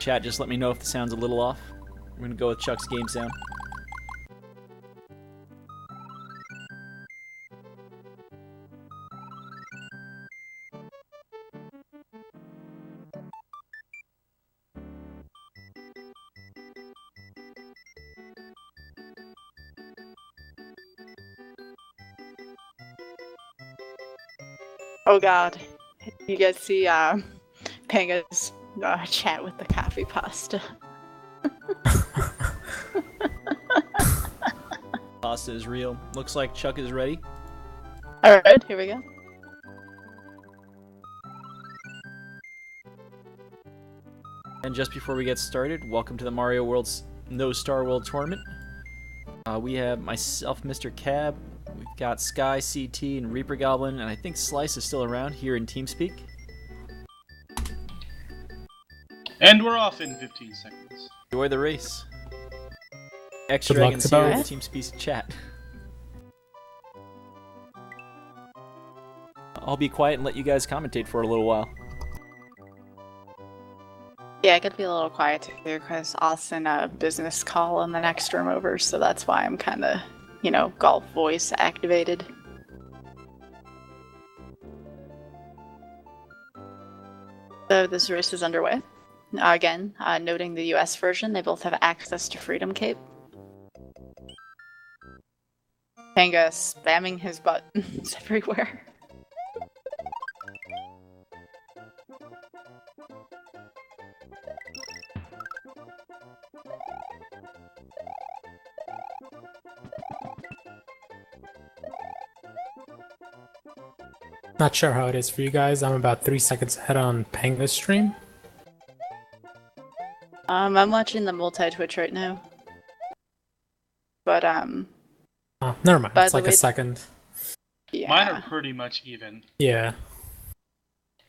Chat, just let me know if the sound's a little off. We're gonna go with Chuck's game sound. Oh god. You guys see Panga's chat with the coffee pasta. Pasta is real. Looks like Chuck is ready. Alright, here we go. And just before we get started, welcome to the Mario World's No Star World Tournament. We have myself, Mr. Cab. We've got Sky, CT, and Reaper Goblin, and I think Slice is still around here in TeamSpeak. And we're off in 15 seconds. Enjoy the race. X-Dragon's here in the TeamSpeak chat. I'll be quiet and let you guys commentate for a little while. Yeah, I could be a little quiet too, because Austin a business call in the next room over, so that's why I'm kind of, golf voice activated. So this race is underway. Again, noting the US version, they both have access to Freedom Cape. Panga spamming his buttons everywhere. Not sure how it is for you guys. I'm about 3 seconds ahead on Panga's stream. I'm watching the multi-Twitch right now. But, Oh, never mind. It's like a second. Yeah. Mine are pretty much even. Yeah.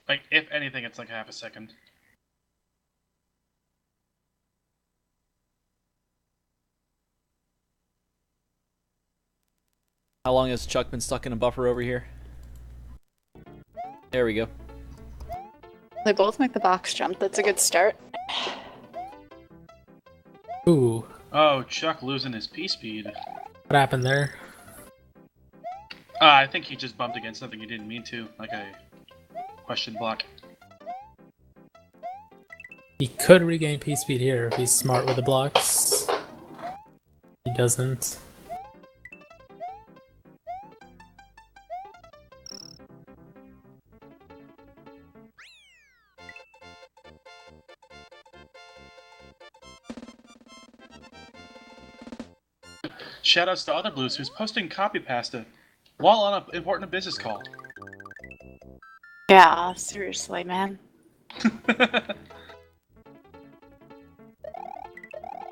Like, if anything, it's like half a second. How long has Chuck been stuck in a buffer over here? There we go. They both make the box jump. That's a good start. Ooh. Oh, Chuck losing his P-speed. What happened there? I think he just bumped against something he didn't mean to, like a question block. He could regain P-speed here if he's smart with the blocks. He doesn't. Shoutouts to Other Blues, who's posting copy pasta while on an important business call. Yeah, seriously, man.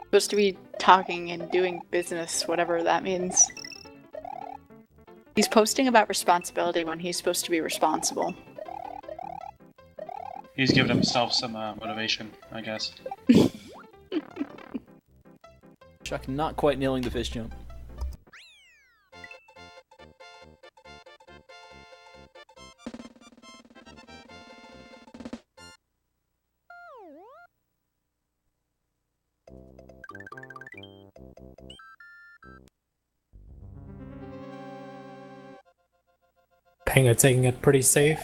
Supposed to be talking and doing business, whatever that means. He's posting about responsibility when he's supposed to be responsible. He's giving himself some motivation, I guess. Chuck not quite nailing the fish jump. Panga taking it pretty safe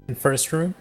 in first room.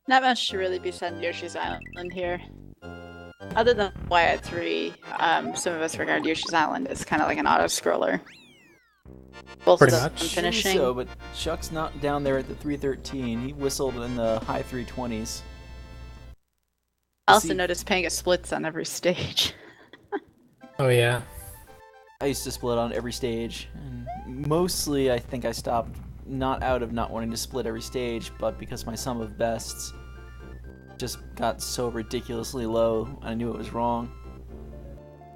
Not much to really be said in Yoshi's Island here. Other than why at 3, some of us regard Yoshi's Island as kind of like an auto-scroller. Both Pretty of them much. finishing. So, but Chuck's not down there at the 313. He whistled in the high 320s. I also noticed Panga splits on every stage. Oh yeah. I used to split on every stage, and mostly I think I stopped not out of not wanting to split every stage, but because my sum of bests just got so ridiculously low, I knew it was wrong.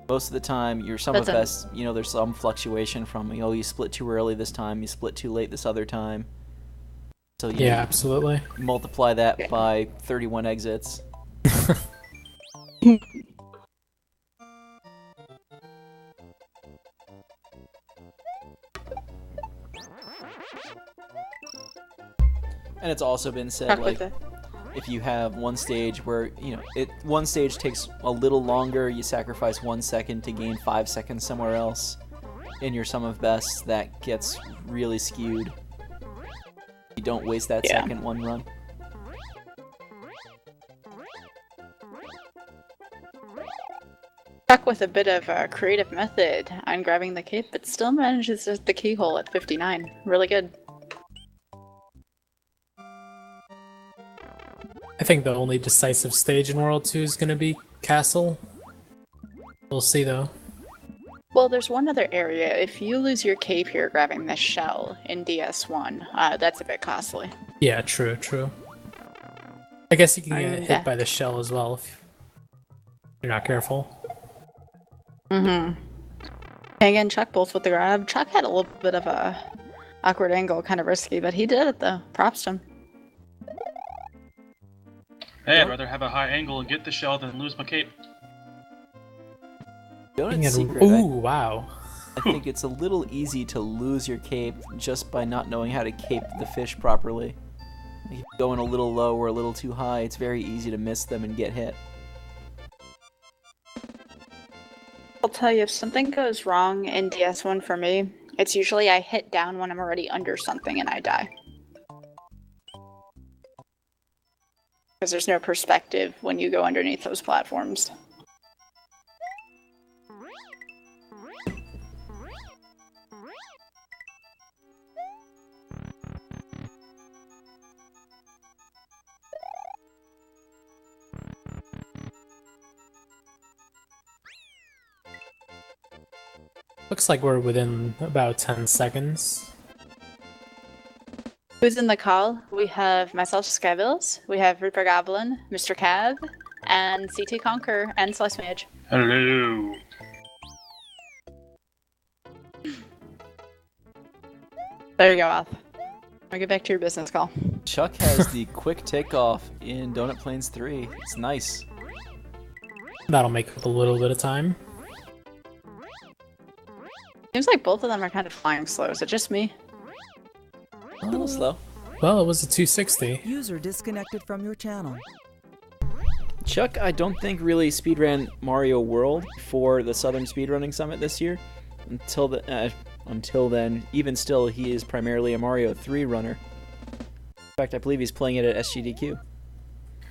Most of the time, your sum of bests, you know, there's some fluctuation from, you know, you split too early this time, you split too late this other time. So yeah, absolutely. Multiply that by 31 exits. And it's also been said, like, if you have one stage where, you know, one stage takes a little longer, you sacrifice 1 second to gain 5 seconds somewhere else in your sum of bests, that gets really skewed. You don't waste that second one run. Chuck with a bit of a creative method on grabbing the cape, but still manages the keyhole at 59. Really good. I think the only decisive stage in World 2 is going to be Castle. We'll see, though. Well, there's one other area. If you lose your cape here grabbing this shell in DS1, that's a bit costly. Yeah, true, true. I guess you can get hit by the shell as well if you're not careful. Mm-hmm. Panga and Chuck both with the grab. Chuck had a little bit of a awkward angle, kind of risky, but he did it, though. Props to him. Hey, I'd rather have a high angle and get the shell than lose my cape. Ooh, wow. I think it's a little easy to lose your cape just by not knowing how to cape the fish properly. If you're going a little low or a little too high, it's very easy to miss them and get hit. I'll tell you, if something goes wrong in DS1 for me, it's usually I hit down when I'm already under something and I die. Because there's no perspective when you go underneath those platforms. Looks like we're within about 10 seconds. Who's in the call? We have myself, Skybills, we have Reaper Goblin, Mr. Cab, and CT Conquer, and Slice Mage. Hello. There you go, Alf. I'll get back to your business call. Chuck has the quick takeoff in Donut Plains 3. It's nice. That'll make up a little bit of time. Seems like both of them are kind of flying slow. Is it just me? A little slow. Well, it was a 260. User disconnected from your channel. Chuck, I don't think really speedran Mario World for the Southern Speedrunning Summit this year. Until then, even still, he is primarily a Mario 3 runner. In fact, I believe he's playing it at SGDQ.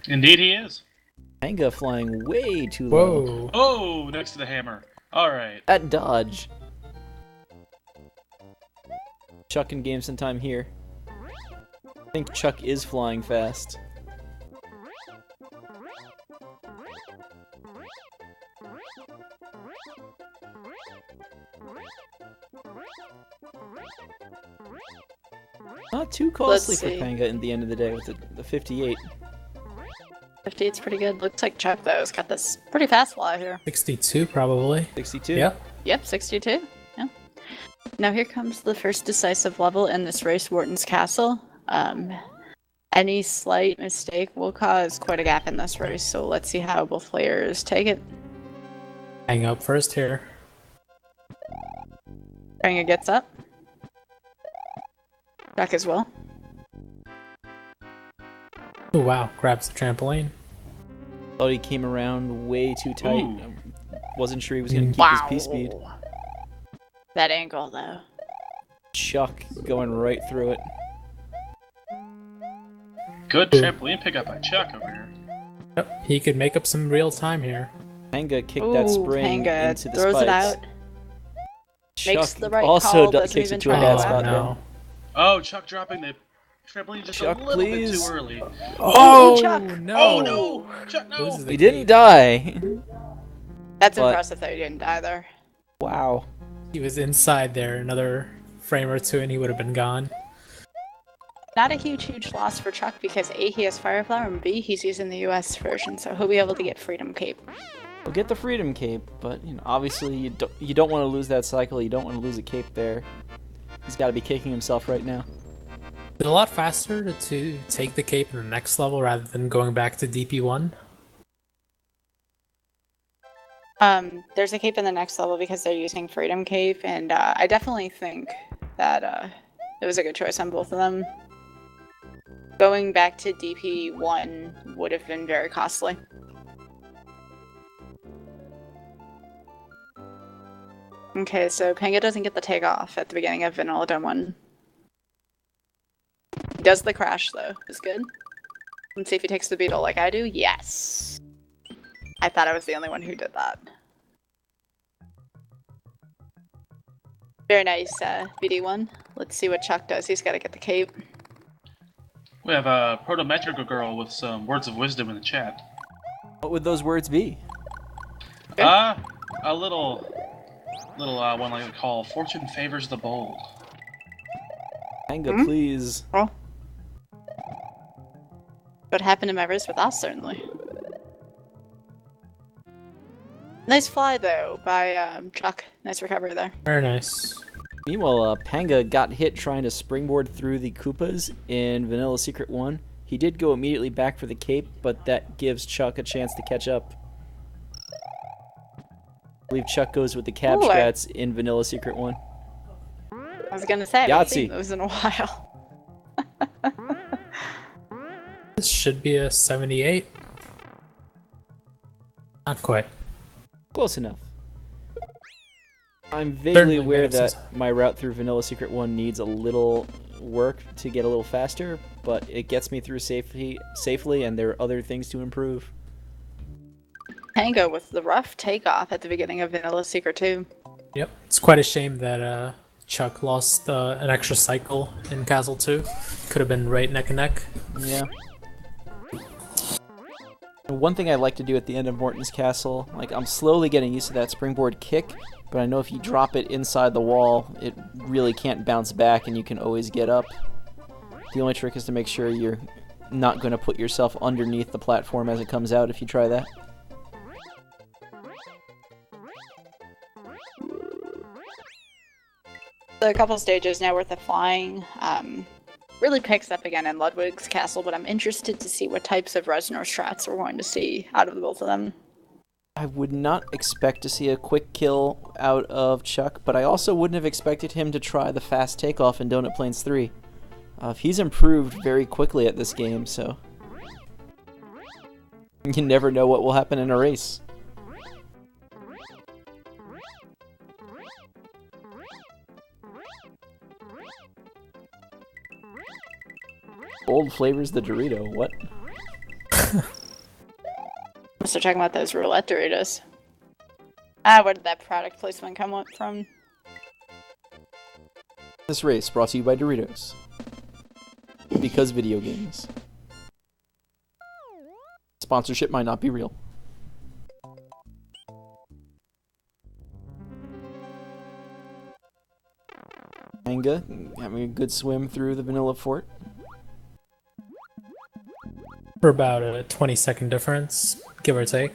Indeed he is. Panga flying way too low. Whoa. Oh, next to the hammer. Alright. That dodge. Chuck can gain some time here. I think Chuck is flying fast. Not too costly for Panga in the end of the day with the 58. 58's pretty good. Looks like Chuck, though, has got this pretty fast fly here. 62, probably. 62? Yep. Yep, 62. Yeah. Now here comes the first decisive level in this race, Wharton's Castle. Any slight mistake will cause quite a gap in this race, so let's see how both players take it. Hang up first here. Panga gets up. Chuck as well. Oh wow, grabs the trampoline. Thought he came around way too tight. Ooh. Wasn't sure he was going to keep his P-speed. That angle, though. Chuck going right through it. Good trampoline pickup by Chuck over here. Yep, he could make up some real time here. Panga kicked that spring Panga into the throws spikes. it out. Chuck Makes the right also call, doesn't kicks even it to a try bad to spot. no. Oh, Chuck dropping the trampoline just Chuck, a little please. bit too early. Oh, Chuck. no! Oh no! Chuck, no! Loses the He didn't key. die. That's But- impressive that he didn't die there. Wow. He was inside there another frame or two and he would have been gone. Not a huge loss for Chuck because A, he has Fire Flower, and B, he's using the US version, so he'll be able to get Freedom Cape. We'll get the Freedom Cape, but obviously you don't want to lose that cycle. You don't want to lose a cape there. He's got to be kicking himself right now. Is it a lot faster to take the cape in the next level rather than going back to DP1? There's a cape in the next level because they're using Freedom Cape, and I definitely think that it was a good choice on both of them. Going back to DP1 would have been very costly. Okay, so Panga doesn't get the takeoff at the beginning of Vanilla Dome 1. He does the crash, though. It's good. Let's see if he takes the beetle like I do. Yes! I thought I was the only one who did that. Very nice, BD1. Let's see what Chuck does. He's got to get the cape. We have a Protometrical girl with some words of wisdom in the chat. What would those words be? A little one like we call "Fortune favors the bold." Panga, please. Oh. What happened to my race with us, certainly. Nice fly, though, by Chuck. Nice recovery there. Very nice. Meanwhile, Panga got hit trying to springboard through the Koopas in Vanilla Secret 1. He did go immediately back for the cape, but that gives Chuck a chance to catch up. I believe Chuck goes with the cab strats in Vanilla Secret 1. I was gonna say, I haven't seen those in a while. This should be a 78. Not quite. Close enough. I'm vaguely aware that my route through Vanilla Secret 1 needs a little work to get a little faster, but it gets me through safely, and there are other things to improve. Panga with the rough takeoff at the beginning of Vanilla Secret 2. Yep. It's quite a shame that Chuck lost an extra cycle in Castle 2. Could have been right neck and neck. Yeah. One thing I like to do at the end of Morton's Castle, like I'm slowly getting used to that springboard kick, but I know if you drop it inside the wall, it really can't bounce back and you can always get up. The only trick is to make sure you're not going to put yourself underneath the platform as it comes out if you try that. A couple stages now worth of flying. Really picks up again in Ludwig's Castle, but I'm interested to see what types of Reznor strats we're going to see out of both of them. I would not expect to see a quick kill out of Chuck, but I also wouldn't have expected him to try the fast takeoff in Donut Plains 3. He's improved very quickly at this game, so you never know what will happen in a race. Bold flavors the Dorito. What? Must have talking about those roulette Doritos. Where did that product placement come from? This race brought to you by Doritos. Because video games. Sponsorship might not be real. Panga having a good swim through the Vanilla Fort. For about a 20-second difference, give or take.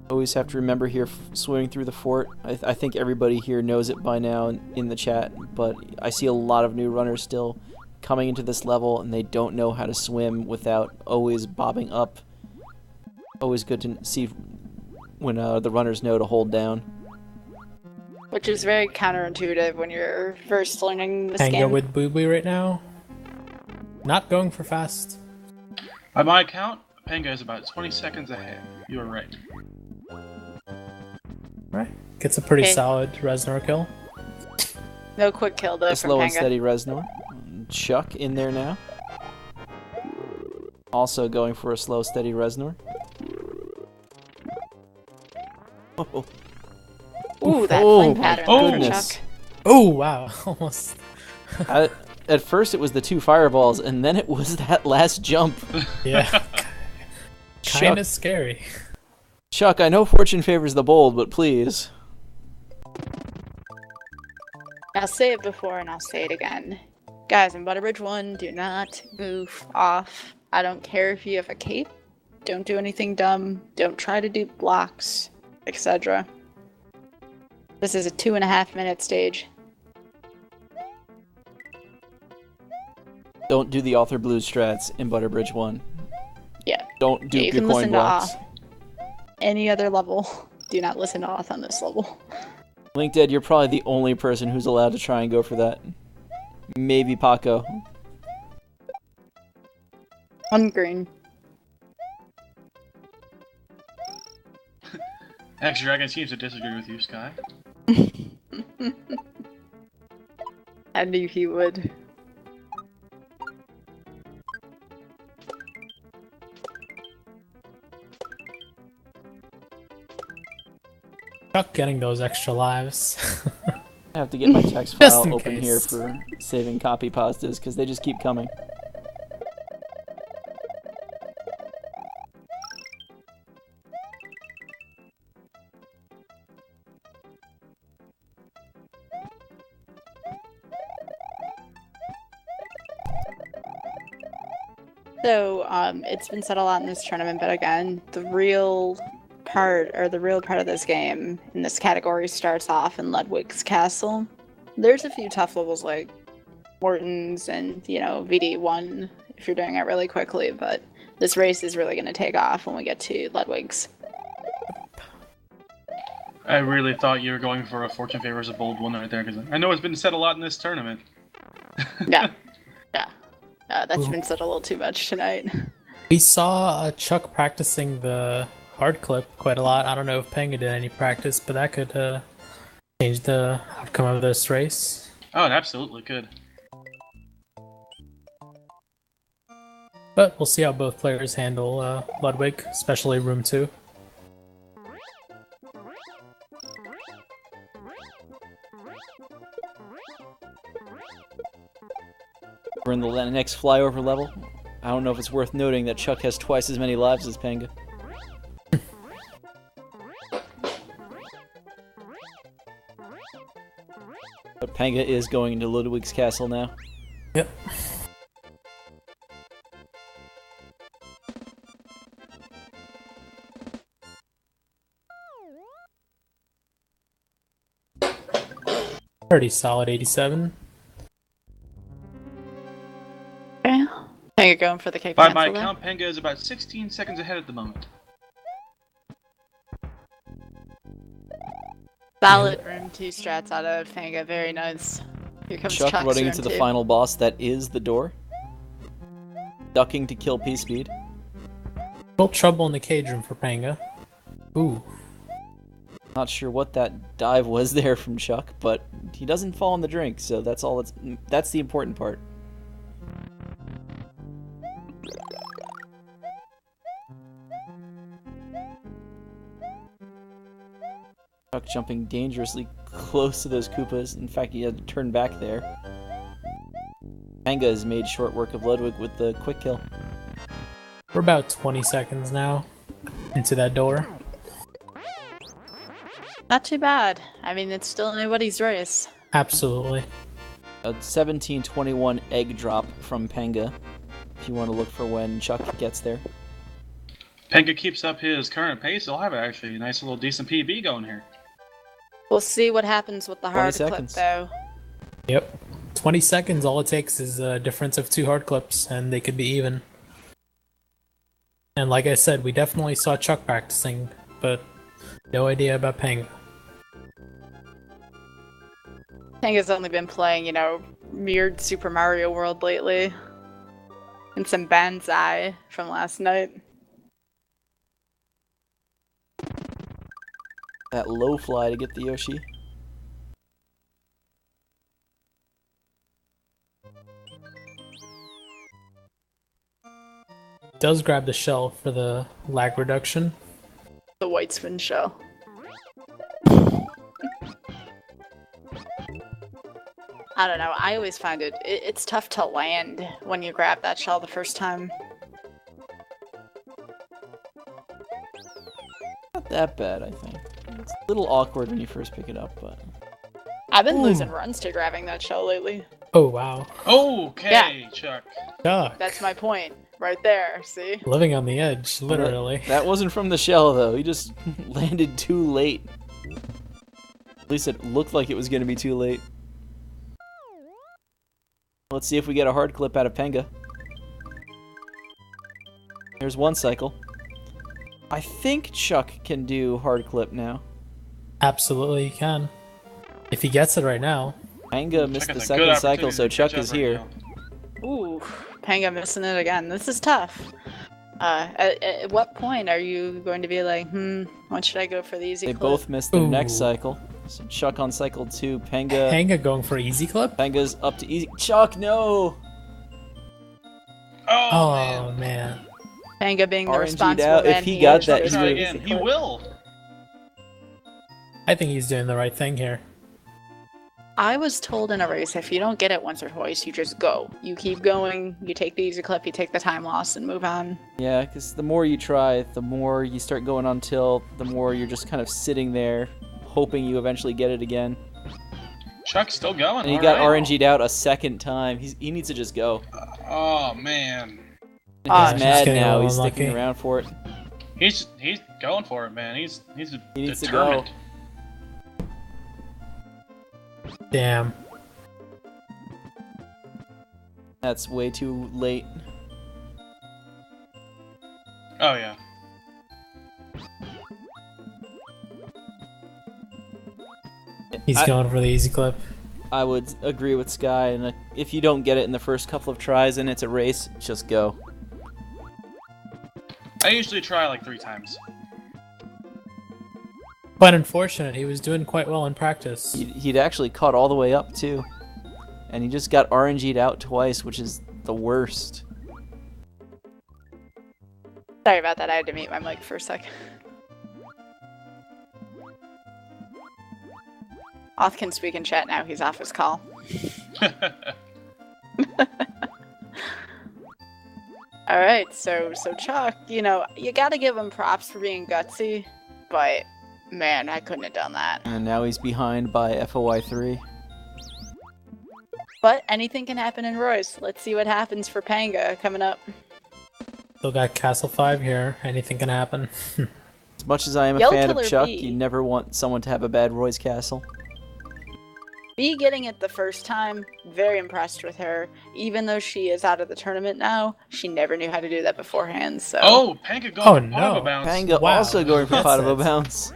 Always have to remember here, swimming through the fort. I think everybody here knows it by now in the chat, but I see a lot of new runners still coming into this level, and they don't know how to swim without always bobbing up. Always good to see when the runners know to hold down. Which is very counterintuitive when you're first learning this Panga game. with Boo Boo right now. Not going for fast. By my count, Panga is about 20 seconds ahead. You are right. Right. Gets a pretty solid Reznor kill. No quick kill though A from slow and Panga. steady Reznor. Chuck in there now. Also going for a slow, steady Reznor. Oh. Ooh, that Oh, flame my pattern. goodness. Chuck. Oh, wow. Almost. At first it was the two fireballs, and then it was that last jump. Yeah. Kind of scary. Chuck, I know fortune favors the bold, but please. I'll say it before and I'll say it again. Guys, in Butterbridge 1, do not goof off. I don't care if you have a cape. Don't do anything dumb. Don't try to do blocks, etc. This is a 2.5-minute stage. Don't do the author blue strats in Butterbridge 1. Yeah. Don't dupe You your can coin listen blocks. to any other level. Do not listen to Oth on this level. LinkedIn, you're probably the only person who's allowed to try and go for that. Maybe Paco. On green. X-Dragon seems to disagree with you, Sky. I knew he would. Chuck getting those extra lives. I have to get my text Just file in open case. here for saving copy pastas because they just keep coming. So, it's been said a lot in this tournament, but again, the real part of this game in this category starts off in Ludwig's Castle. There's a few tough levels like Morton's and, VD1 if you're doing it really quickly, but this race is really going to take off when we get to Ludwig's. I really thought you were going for a Fortune Favors a Bold one right there, because I know it's been said a lot in this tournament. Yeah. That's been said a little too much tonight. We saw Chuck practicing the hard clip quite a lot. I don't know if Panga did any practice, but that could change the outcome of this race. Oh, it absolutely could. But we'll see how both players handle Ludwig, especially Room 2. We're in the next flyover level. I don't know if it's worth noting that Chuck has twice as many lives as Panga. But Panga is going into Ludwig's Castle now. Yep. Pretty solid 87. Okay. Are you going for the cake By cancel my there? count, Panga is about 16 seconds ahead at the moment. Solid room 2 strats out of Fanga. Very nice. Here comes Chuck Chuck's running room into the 2. final boss that is the door. Ducking to kill P-Speed. Little trouble in the cage room for Panga. Ooh. Not sure what that dive was there from Chuck, but he doesn't fall in the drink, so that's all. That's the important part. Chuck jumping dangerously close to those Koopas. In fact, he had to turn back there. Panga has made short work of Ludwig with the quick kill. We're about 20 seconds now into that door. Not too bad. I mean, it's still anybody's race. Absolutely. A 17-21 egg drop from Panga, if you want to look for when Chuck gets there. Panga keeps up his current pace, he'll have actually a nice little decent PB going here. We'll see what happens with the 20 hard clip, seconds. though. Yep. 20 seconds, all it takes is a difference of 2 hard clips, and they could be even. And like I said, we definitely saw Chuck practicing, but no idea about Panga. Panga's only been playing, weird Super Mario World lately. And some Banzai from last night. That low fly to get the Yoshi. Does grab the shell for the lag reduction. The white spin shell. I don't know, I always find it's tough to land when you grab that shell the first time. Not that bad, I think. It's a little awkward when you first pick it up, but... I've been losing runs to grabbing that shell lately. Oh wow. Okay, Chuck. Chuck. That's my point. Right there, see? Living on the edge, literally. That wasn't from the shell, though. He just landed too late. At least it looked like it was going to be too late. Let's see if we get a hard clip out of Panga. There's one cycle. I think Chuck can do hard clip now. Absolutely, you can. If he gets it right now. Panga missed Chuck the has a good second cycle, so opportunity to Chuck catch is up right here. now. Ooh, Panga missing it again. This is tough. At what point are you going to be like, what should I go for the easy They clip? both missed their next Ooh. cycle. So Chuck on cycle 2, Panga. Panga going for easy clip? Panga's up to easy. Chuck, no! Oh, man. Man. Panga being the RNG'd responsible out. If man. he got is that, for he Try the would've- again. easy He clip. will. I think he's doing the right thing here. I was told in a race, if you don't get it once or twice, you just go. You keep going, you take the easy clip, you take the time loss, and move on. Yeah, because the more you try, the more you start going on till, the more you're just kind of sitting there, hoping you eventually get it again. Chuck's still going. And he got alright. RNG'd out a second time. He needs to just go. Oh, man. He's He's mad getting a now. little He's sticking unlucky. around for it. He's going for it, man. He's He needs to determined. Damn. That's way too late. Oh, yeah. He's going for the easy clip. I would agree with Sky, and if you don't get it in the first couple of tries and it's a race, just go. I usually try like 3 times. But unfortunate, he was doing quite well in practice. He'd actually caught all the way up, too. And he just got RNG'd out twice, which is the worst. Sorry about that, I had to mute my mic for a second. Oth can speak in chat now, he's off his call. Alright, so Chuck, you know, you gotta give him props for being gutsy, but man, I couldn't have done that. And now he's behind by FOI 3. But anything can happen in Royce. Let's see what happens for Panga coming up. Still got Castle 5 here. Anything can happen. As much as I am a Yell fan till of her Chuck, B. you never want someone to have a bad Roy's Castle. B getting it the first time, very impressed with her. Even though she is out of the tournament now, she never knew how to do that beforehand, so... Oh, Panga going Oh, for no. Panga bounce. Panga Wow, also going for that's pot of a it. bounce.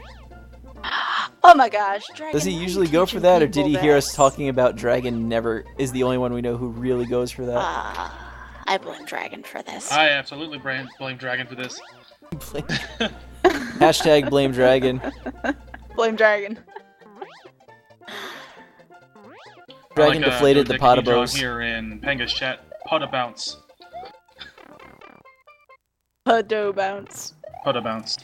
Oh my gosh, Dragon, Does he why are you usually go for teaching that, or did people he hear us this? talking about Dragon never is the only one we know who really goes for that? I blame Dragon for this. I absolutely blame Dragon for this. Hashtag blame Dragon. Blame Dragon. Dragon I like, deflated the Dick pot of John bows. here in Panga's chat. Pot of bounce. Pudo bounce. Pot of bounce.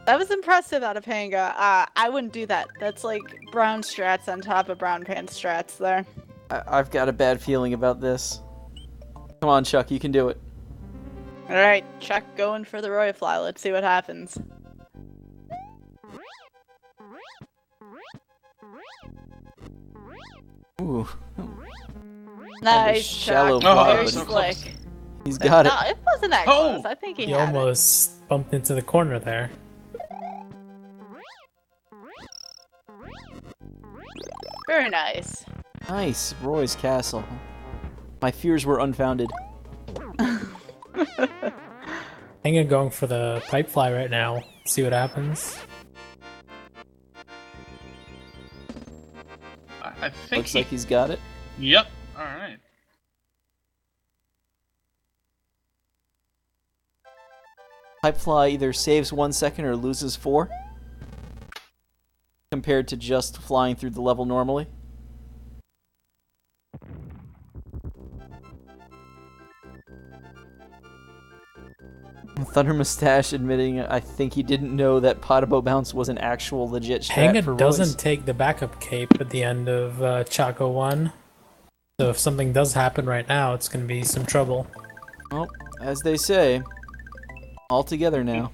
That was impressive out of Panga. I wouldn't do that. That's like brown strats on top of brown pants strats there. I've got a bad feeling about this. Come on, Chuck, you can do it. Alright, Chuck going for the Roy Fly. Let's see what happens. Ooh, Nice, shallow Chuck. fly, Very but so slick. close. he's got it. No, it wasn't that Oh! close. I think he He had it. almost bumped into the corner there. Very nice. Nice, Roy's Castle. My fears were unfounded. Panga going for the pipe fly right now. See what happens. I think Looks like he's got it. Yep. Alright. Pipefly either saves 1 second or loses 4. Compared to just flying through the level normally. Thunder Mustache admitting I think he didn't know that Potabo Bounce was an actual legit strat Panga for doesn't Royce. take the backup cape at the end of Chaco 1. So if something does happen right now, it's going to be some trouble. Well, as they say, all together now.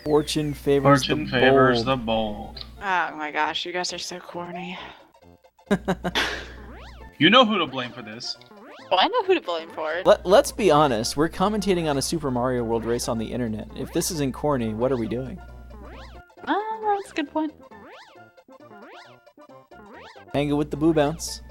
Fortune favors Fortune the favors bold. the bold. Oh my gosh, you guys are so corny. You know who to blame for this. Well, I know who to blame for it. Let's be honest. We're commentating on a Super Mario World race on the internet. If this isn't corny, what are we doing? That's a good point. Panga with the boo bounce.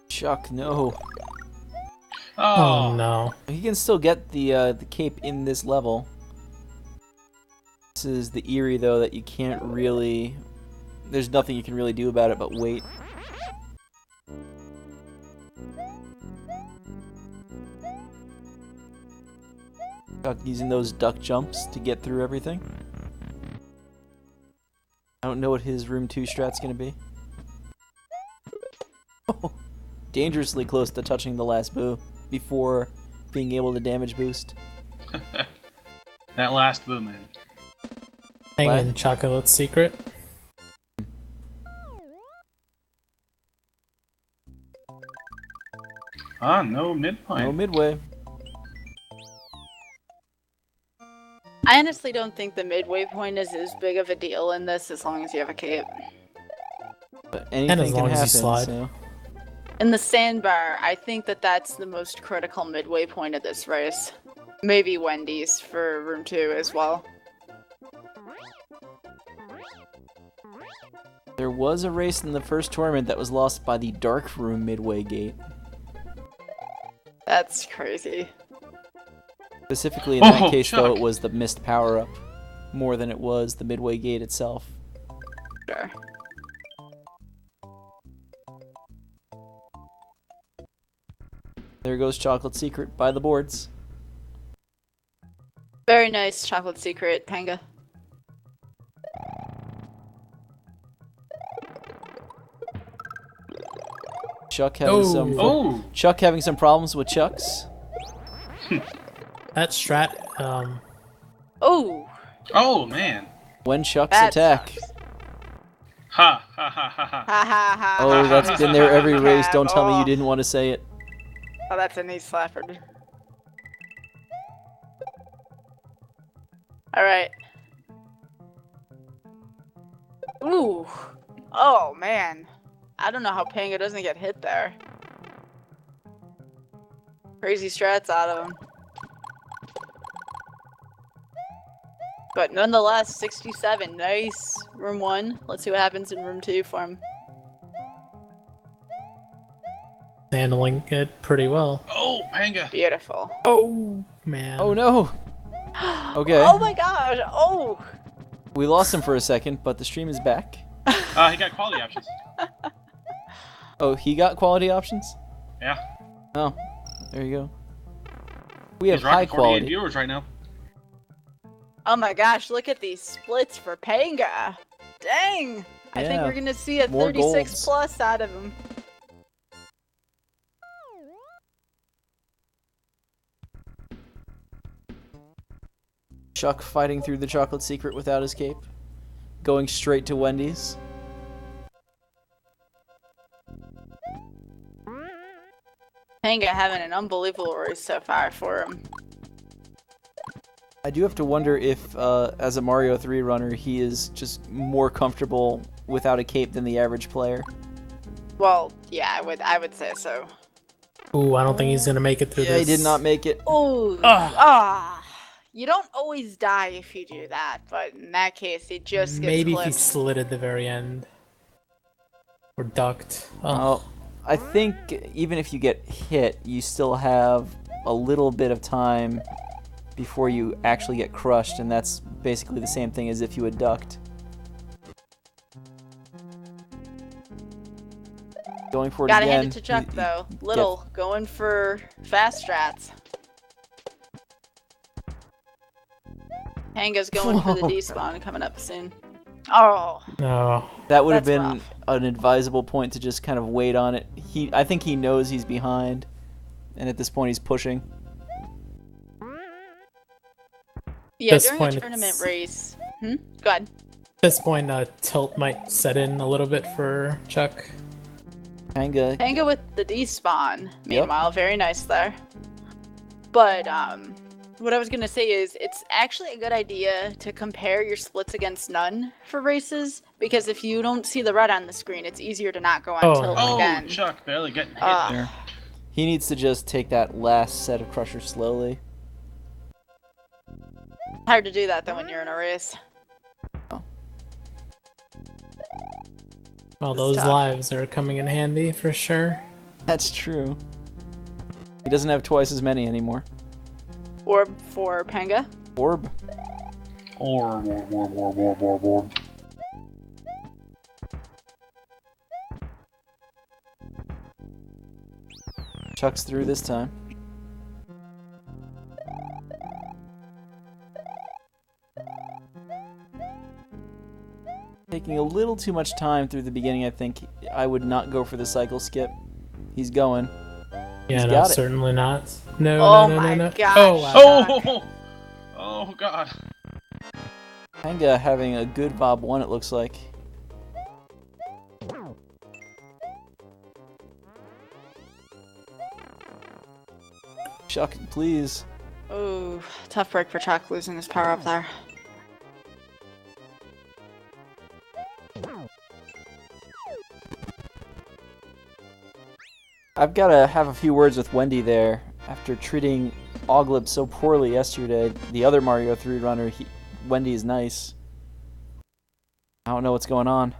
Chuck, no. Oh no. He can still get the cape in this level. This is the eerie though that you can't really. There's nothing you can really do about it but wait. Chuck using those duck jumps to get through everything. I don't know what his room 2 strat's gonna be. Oh, dangerously close to touching the last boo before being able to damage boost. That last boo, man. Hanging chocolate secret. Ah, no midpoint. No midway. I honestly don't think the midway point is as big of a deal in this as long as you have a cape. But anything as long can as happen. you slide. So. In the sandbar, I think that that's the most critical midway point of this race. Maybe Wendy's for room 2 as well. There was a race in the first tournament that was lost by the dark room midway gate. That's crazy. Specifically in that Oh, case, though, Chuck. it was the missed power-up more than it was the midway gate itself. Sure. There goes Chocolate Secret by the boards. Very nice chocolate secret, Panga. Chuck having Oh! Chuck having some problems with Chucks. That strat, Oh! Oh, man. When Chucks That attack. sucks. Ha, ha, ha, ha, ha. Ha ha ha. Oh, that's been there every race. Don't tell me you Oh. didn't want to say it. Oh, that's a knee slapper. Alright. Ooh. Oh, man. I don't know how Panga doesn't get hit there. Crazy strats out of him. But nonetheless, 67. Nice. Room 1. Let's see what happens in room 2 for him. handling it pretty well. Oh, Panga. Beautiful. Oh, man. Oh no! Okay. Oh my gosh. Oh. We lost him for a second, but the stream is back. He got quality options. Oh, he got quality options? Yeah. Oh, there you go. We have He's rocking high 48 quality. viewers right now. Oh my gosh, look at these splits for Panga. Dang. I think Yeah, we're going to see a more 36 golds. plus out of him. Chuck fighting through the chocolate secret without his cape. Going straight to Wendy's. Panga having an unbelievable race so far for him. I do have to wonder if, as a Mario 3 runner, he is just more comfortable without a cape than the average player. Well, yeah, I would say so. Ooh, I don't think he's gonna make it through Yeah, this. he did not make it. Oh, you don't always die if you do that, but in that case, he just gets Maybe clipped. he slid at the very end. Or ducked. Oh. Oh, I think even if you get hit, you still have a little bit of time before you actually get crushed, and that's basically the same thing as if you had ducked. Going for it Gotta again. hand it to Chuck, He- though. Little, going for fast strats. Panga's going for the Whoa. despawn coming up soon. Oh, No. That would have That's been rough. an advisable point to just kind of wait on it. I think he knows he's behind, and at this point he's pushing. yeah. This During point a tournament it's- race. Go ahead. At this point, tilt might set in a little bit for Chuck. Panga, Panga with the despawn. Meanwhile, very nice there. But what I was gonna say is, it's actually a good idea to compare your splits against none for races, because if you don't see the red on the screen, it's easier to not go on Oh. tilt Oh, again. Chuck, barely getting hit Ah. there. he needs to just take that last set of crushers slowly. Hard to do that though when you're in a race. Well, It's those tough. lives are coming in handy for sure. That's true. He doesn't have twice as many anymore. Orb for Panga. Orb. Or. Chuck's through this time. Taking a little too much time through the beginning, I think. I would not go for the cycle skip. He's going. Yeah, He's no, got it. certainly not. No, Oh no, no, my no, no. gosh. Oh, wow. Oh! Oh, God. Panga having a good Bob 1, it looks like. Chuck, please. Ooh, tough break for Chuck losing his power up there. I've got to have a few words with Wendy there. After treating Oglip so poorly yesterday, the other Mario 3 runner, Wendy's nice. I don't know what's going on.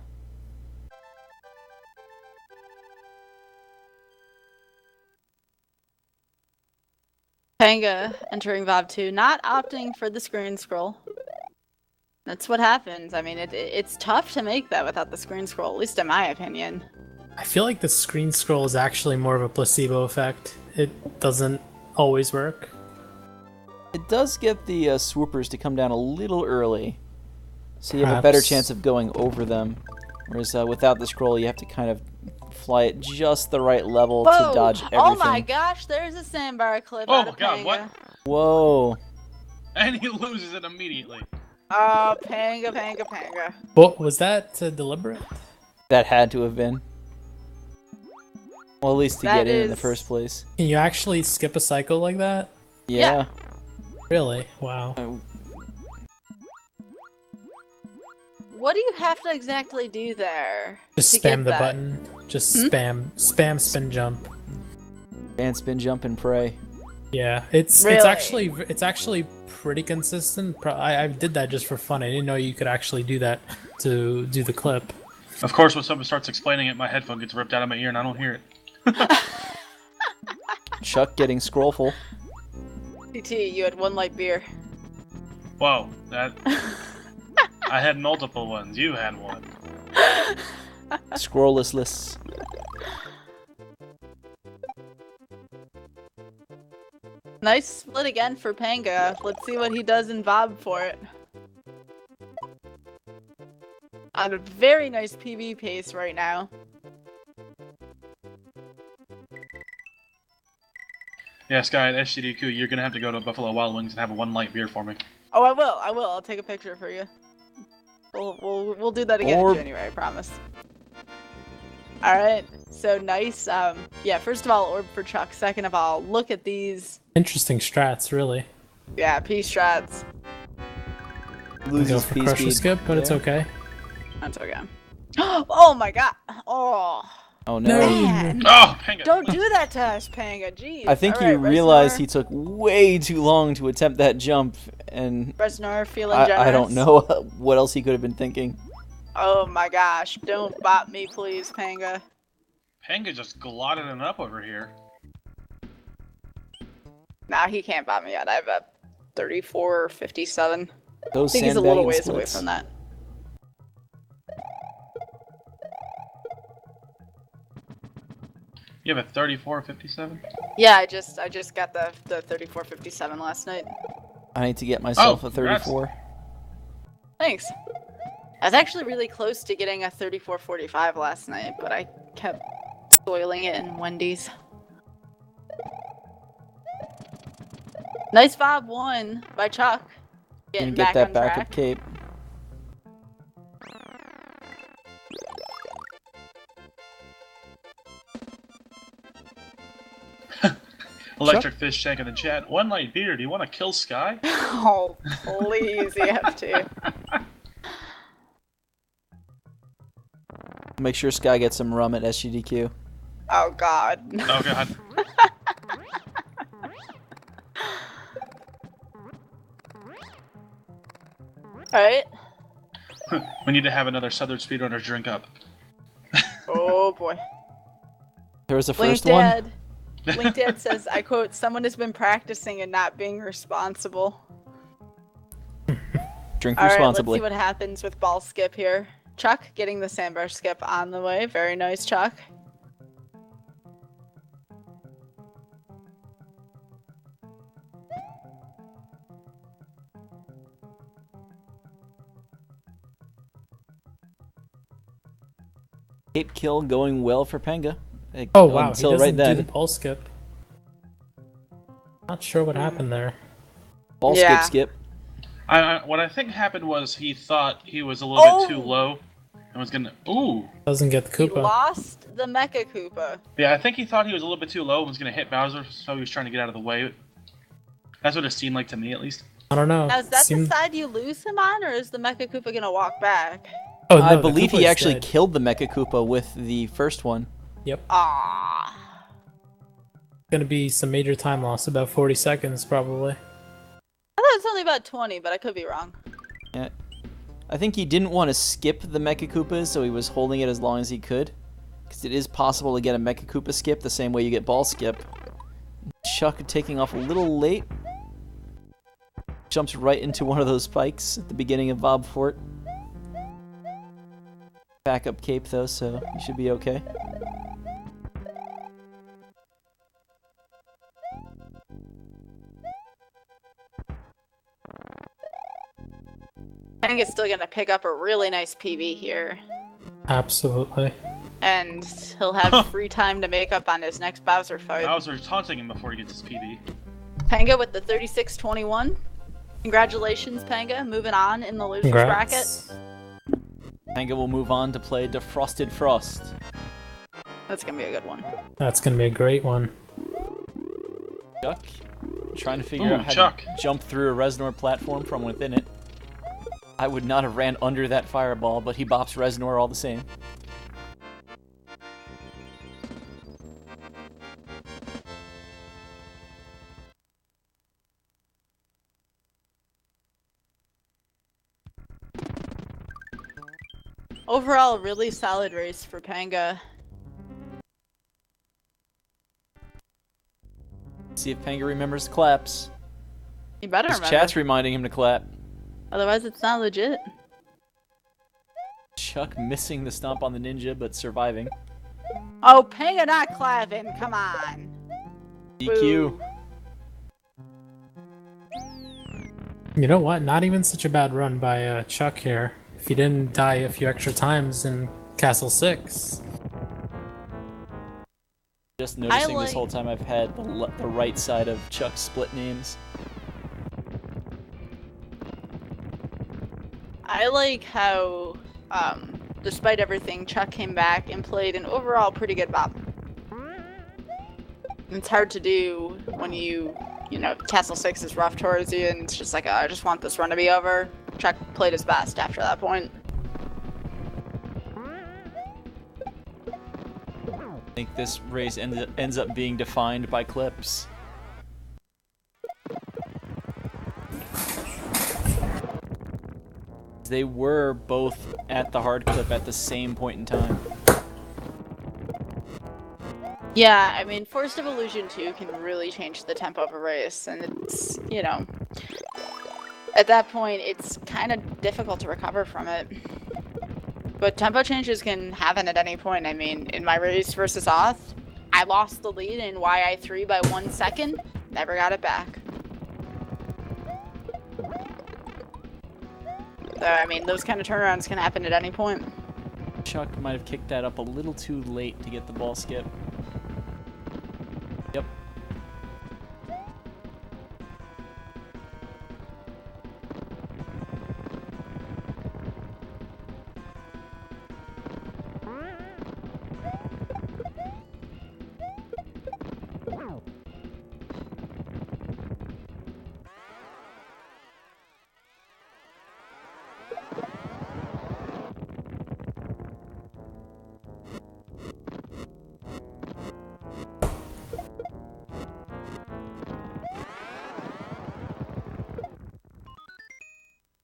Panga entering Vob 2, not opting for the screen scroll. That's what happens. I mean, it's tough to make that without the screen scroll, at least in my opinion. I feel like the screen scroll is actually more of a placebo effect. It doesn't always work. It does get the swoopers to come down a little early, so you have a better Perhaps. chance of going over them. Whereas without the scroll, you have to kind of fly at just the right level Whoa! to dodge everything. Oh my gosh, there's a sandbar clip Oh out my of God, Panga. what? Whoa. And he loses it immediately. Oh, Panga, Panga, Panga. What was that deliberate? That had to have been. Well, at least to That get in the is- first place. Can you actually skip a cycle like that? Yeah. Really? Wow. What do you have to exactly do there? Just to spam get the that? button. Just Hmm? spam spin jump. And spin, jump, and pray. Yeah, it's Really? actually pretty consistent. I did that just for fun. I didn't know you could actually do that to do the clip. Of course, when someone starts explaining it, my headphone gets ripped out of my ear and I don't hear it. Chuck getting scrollful. TT, you had one light beer. Whoa, that... I had multiple ones. You had one. Scrollless lists. Nice split again for Panga. Let's see what he does in Bob for it. On a very nice PB pace right now. Yeah, Sky, at SGDQ, you're gonna have to go to Buffalo Wild Wings and have a one light beer for me. Oh, I will. I will. I'll take a picture for you. We'll do that again Orb. in January. I promise. All right. So nice. Yeah. First of all, orb for Chuck. Second of all, look at these. Interesting strats, really. Yeah, P strats. I Loses go for P crusher speed. skip, but it's Yeah. okay. That's okay. Oh my god. Oh. Oh no. Man. Oh, Panga! Don't do that to us, Panga. Jeez. I think All he right, realized Resnor. he took way too long to attempt that jump, and Resnor feeling generous. I don't know what else he could have been thinking. Oh my gosh. Don't bop me, please, Panga. Panga just glotted it up over here. Nah, he can't bop me yet. I have a 34 or 57. Those I think he's a little sandbagging ways away splits. from that. You have a 34-57? Yeah, I just got the 3457 last night. I need to get myself Oh, a congrats. 34. Thanks. I was actually really close to getting a 34.45 last night, but I kept spoiling it in Wendy's. Nice Bob 1 by Chuck. Gonna Getting get back that on backup track. cape. Electric Fish Tank in the chat. One Light Beer, do you want to kill Sky? Oh, please, you have to. Make sure Sky gets some rum at SGDQ. Oh, God. Oh god. Alright. We need to have another Southern Speedrunner drink up. Oh, boy. There was the Blink first one. Dad. Blink Dad says, I quote, someone has been practicing and not being responsible. Drink Alright, let's responsibly. see what happens with ball skip here. Chuck getting the sandbar skip on the way. Very nice, Chuck. Cape kill going well for Panga. Oh wow, he Until doesn't right then. do the ball skip. Not sure what happened there. Ball Yeah. skip. What I think happened was he thought he was a little bit too low and was gonna. Ooh! Doesn't get the He Koopa. lost the Mecha Koopa. Yeah, I think he thought he was a little bit too low and was gonna hit Bowser, so he was trying to get out of the way. That's what it seemed like to me, at least. I don't know. Now, is that Seemed- the side you lose him on, or is the Mecha Koopa gonna walk back? Oh, no, I the believe he Koopa's actually dead. killed the Mecha Koopa with the first one. Yep. Ah. Gonna be some major time loss, about 40 seconds probably. I thought it was only about 20, but I could be wrong. Yeah. I think he didn't want to skip the Mecha Koopas, so he was holding it as long as he could. Because it is possible to get a Mecha Koopa skip the same way you get ball skip. Chuck taking off a little late. Jumps right into one of those spikes at the beginning of Bob Fort. Backup cape though, so you should be okay. I think it's still gonna pick up a really nice PB here. Absolutely. And he'll have free time to make up on his next Bowser fight. Bowser's taunting him before he gets his PB. Panga with the 36-21. Congratulations, Panga. Moving on in the losers Congrats. bracket. Panga will move on to play Defrosted Frost. That's gonna be a good one. That's gonna be a great one. Chuck, trying to figure Ooh, out how Chuck. to jump through a Reznor platform from within it. I would not have ran under that fireball, but he bops Reznor all the same. Overall, really solid race for Panga. See if Panga remembers the claps. You better His remember. chat's reminding him to clap. Otherwise, it's not legit. Chuck missing the stomp on the ninja, but surviving. Oh, Panga not clapping. Come on. DQ. Boo. You know what? Not even such a bad run by Chuck here. If he didn't die a few extra times in Castle 6. Just noticing like- this whole time I've had the right side of Chuck's split names. I like how, despite everything, Chuck came back and played an overall pretty good Bob. It's hard to do when you know, Castle 6 is rough towards you, and it's just like, I just want this run to be over. Chuck played his best after that point. I think this race ends up being defined by clips. They were both at the hard clip at the same point in time. Yeah, I mean, Forced Evolution 2 can really change the tempo of a race, and it's, you know, at that point, it's kind of difficult to recover from it. But tempo changes can happen at any point. I mean, in my race versus Oth, I lost the lead in YI3 by 1 second, never got it back. So, I mean, those kind of turnarounds can happen at any point. Chuck might have kicked that up a little too late to get the ball skip. Yep.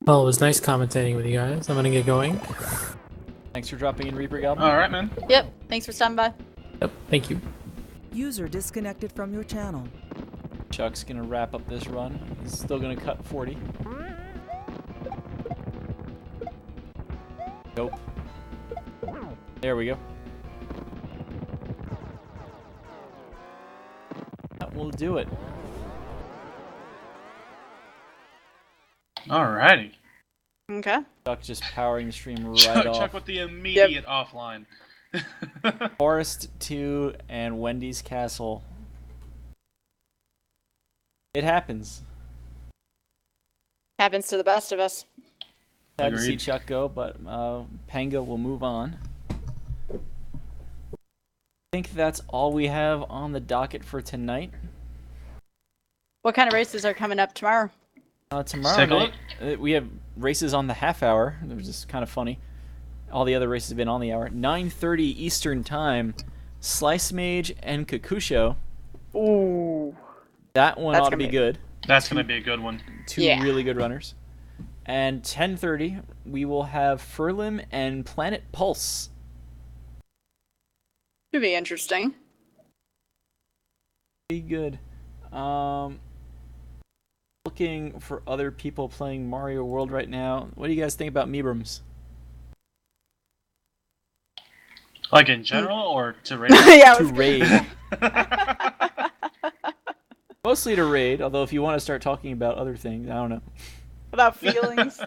Well, it was nice commentating with you guys. I'm gonna get going. Thanks for dropping in, Reaper Goblin. Alright, man. Yep, thanks for stopping by. Yep, thank you. User disconnected from your channel. Chuck's gonna wrap up this run. He's still gonna cut 40. Nope. There we go. That will do it. Alrighty. Okay. Chuck just powering the stream right Chuck, off. Chuck with the immediate offline. Forest 2 and Wendy's Castle. It happens. Happens to the best of us. Sad to see Agreed. Chuck go, but Panga will move on. I think that's all we have on the docket for tonight. What kind of races are coming up tomorrow? Tomorrow Take a night, we have races on the half hour. It was just kind of funny. All the other races have been on the hour. 9:30 Eastern Time, Slice Mage and Kakusho. Ooh. That one That's ought to gonna be be- good. That's gonna be a good one. Two Yeah. really good runners. And 10:30, we will have Furlim and Planet Pulse. Should be interesting. Be good. Looking for other people playing Mario World right now. What do you guys think about Meebrams? Like in general, or to raid? Yeah. I To was- raid. Mostly to raid, although if you want to start talking about other things, I don't know. About feelings.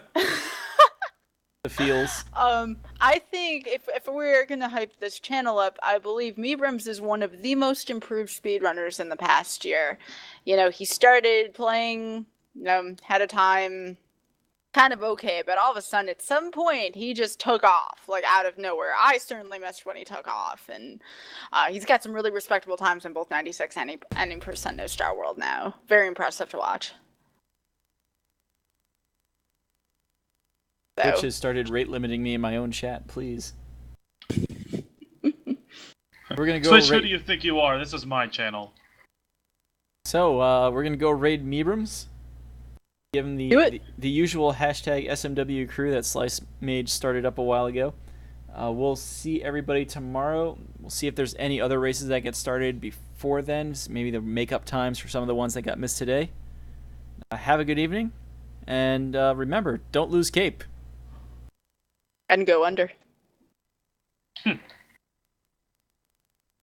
The feels. I think if we're gonna hype this channel up, I believe Meebrams is one of the most improved speedrunners in the past year. You know, he started playing, had a time kind of okay, but all of a sudden at some point he just took off, like out of nowhere. I certainly missed when he took off, and he's got some really respectable times in both 96 and 80% No Star World now. Very impressive to watch. So- Twitch has started rate limiting me in my own chat, please. We're gonna go Switch, who raid. do you think you are? This is my channel. So, we're gonna go raid Meebrams. Give him Do it. the usual hashtag SMW crew that Slice Mage started up a while ago. We'll see everybody tomorrow. We'll see if there's any other races that get started before then. Maybe the makeup times for some of the ones that got missed today. Have a good evening, and remember, don't lose cape. And go under.